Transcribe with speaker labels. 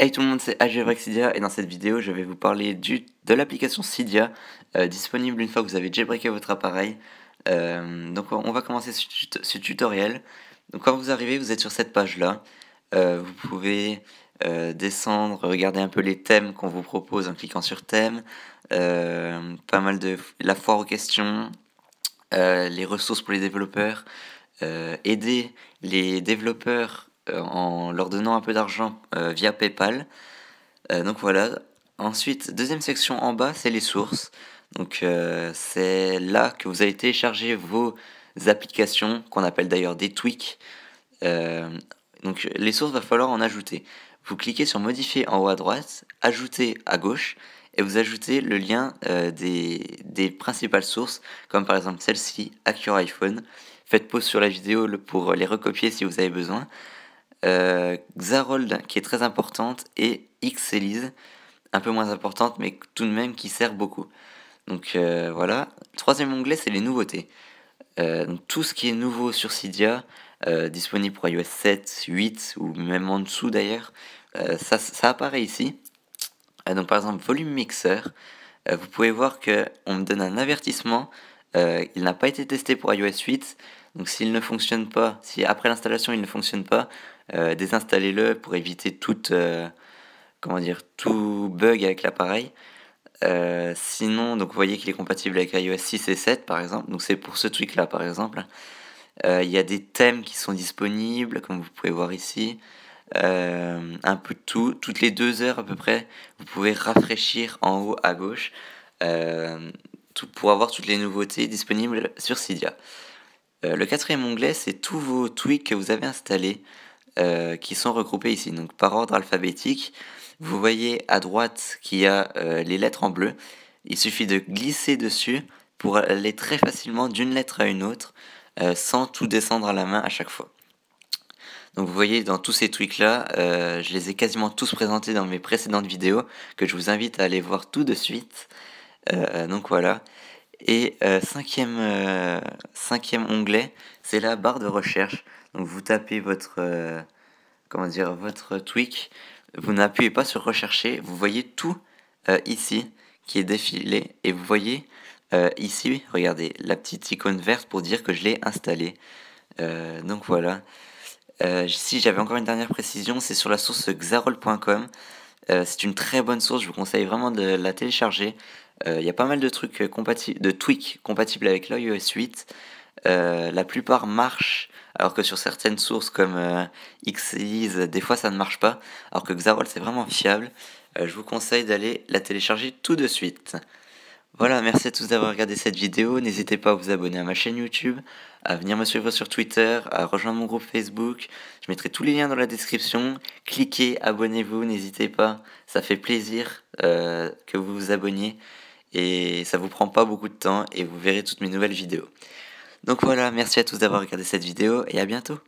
Speaker 1: Hey tout le monde, c'est Algébrek Cydia et dans cette vidéo je vais vous parler de l'application Cydia disponible une fois que vous avez jailbreaké votre appareil. Donc on va commencer ce tutoriel. Donc quand vous arrivez, vous êtes sur cette page là. Vous pouvez descendre, regarder un peu les thèmes qu'on vous propose en cliquant sur thème. Pas mal de la foire aux questions, les ressources pour les développeurs, aider les développeurs en leur donnant un peu d'argent via PayPal. Donc voilà. Ensuite, deuxième section en bas, c'est les sources. Donc c'est là que vous allez télécharger vos applications, qu'on appelle d'ailleurs des tweaks. Euh, donc les sources, va falloir en ajouter. Vous cliquez sur modifier en haut à droite, ajouter à gauche, et vous ajoutez le lien des principales sources, comme par exemple celle-ci, Hack Your iPhone. Faites pause sur la vidéo pour les recopier si vous avez besoin. Xarold qui est très importante et Xelise un peu moins importante mais tout de même qui sert beaucoup. Donc voilà. Troisième onglet, c'est les nouveautés. Donc tout ce qui est nouveau sur Cydia, disponible pour iOS 7, 8 ou même en dessous d'ailleurs, ça apparaît ici. Donc par exemple volume mixer, vous pouvez voir que on me donne un avertissement. Il n'a pas été testé pour iOS 8, donc s'il ne fonctionne pas, si après l'installation il ne fonctionne pas, désinstallez-le pour éviter tout bug avec l'appareil. Sinon, donc vous voyez qu'il est compatible avec iOS 6 et 7 par exemple, donc c'est pour ce tweak là par exemple. Il y a des thèmes qui sont disponibles, comme vous pouvez voir ici. Un peu de tout, toutes les 2 heures à peu près, vous pouvez rafraîchir en haut à gauche pour avoir toutes les nouveautés disponibles sur Cydia. Le quatrième onglet, c'est tous vos tweaks que vous avez installés qui sont regroupés ici, donc par ordre alphabétique. Vous voyez à droite qu'il y a les lettres en bleu. Il suffit de glisser dessus pour aller très facilement d'une lettre à une autre sans tout descendre à la main à chaque fois. Donc vous voyez dans tous ces tweaks là, je les ai quasiment tous présentés dans mes précédentes vidéos que je vous invite à aller voir tout de suite. Donc voilà. Et cinquième onglet, c'est la barre de recherche. Donc vous tapez votre tweak, vous n'appuyez pas sur rechercher, vous voyez tout ici qui est défilé et vous voyez ici, regardez, la petite icône verte pour dire que je l'ai installé. Donc voilà. Si j'avais encore une dernière précision, c'est sur la source xarol.com. C'est une très bonne source, je vous conseille vraiment de la télécharger. Il y a pas mal de trucs de tweaks compatibles avec l'iOS 8. La plupart marchent, alors que sur certaines sources comme Xelise, des fois ça ne marche pas. Alors que Xarol c'est vraiment fiable. Je vous conseille d'aller la télécharger tout de suite. Voilà, merci à tous d'avoir regardé cette vidéo. N'hésitez pas à vous abonner à ma chaîne YouTube, à venir me suivre sur Twitter, à rejoindre mon groupe Facebook. Je mettrai tous les liens dans la description. Cliquez, abonnez-vous, n'hésitez pas. Ça fait plaisir que vous vous abonniez et ça vous prend pas beaucoup de temps et vous verrez toutes mes nouvelles vidéos. Donc voilà, merci à tous d'avoir regardé cette vidéo et à bientôt.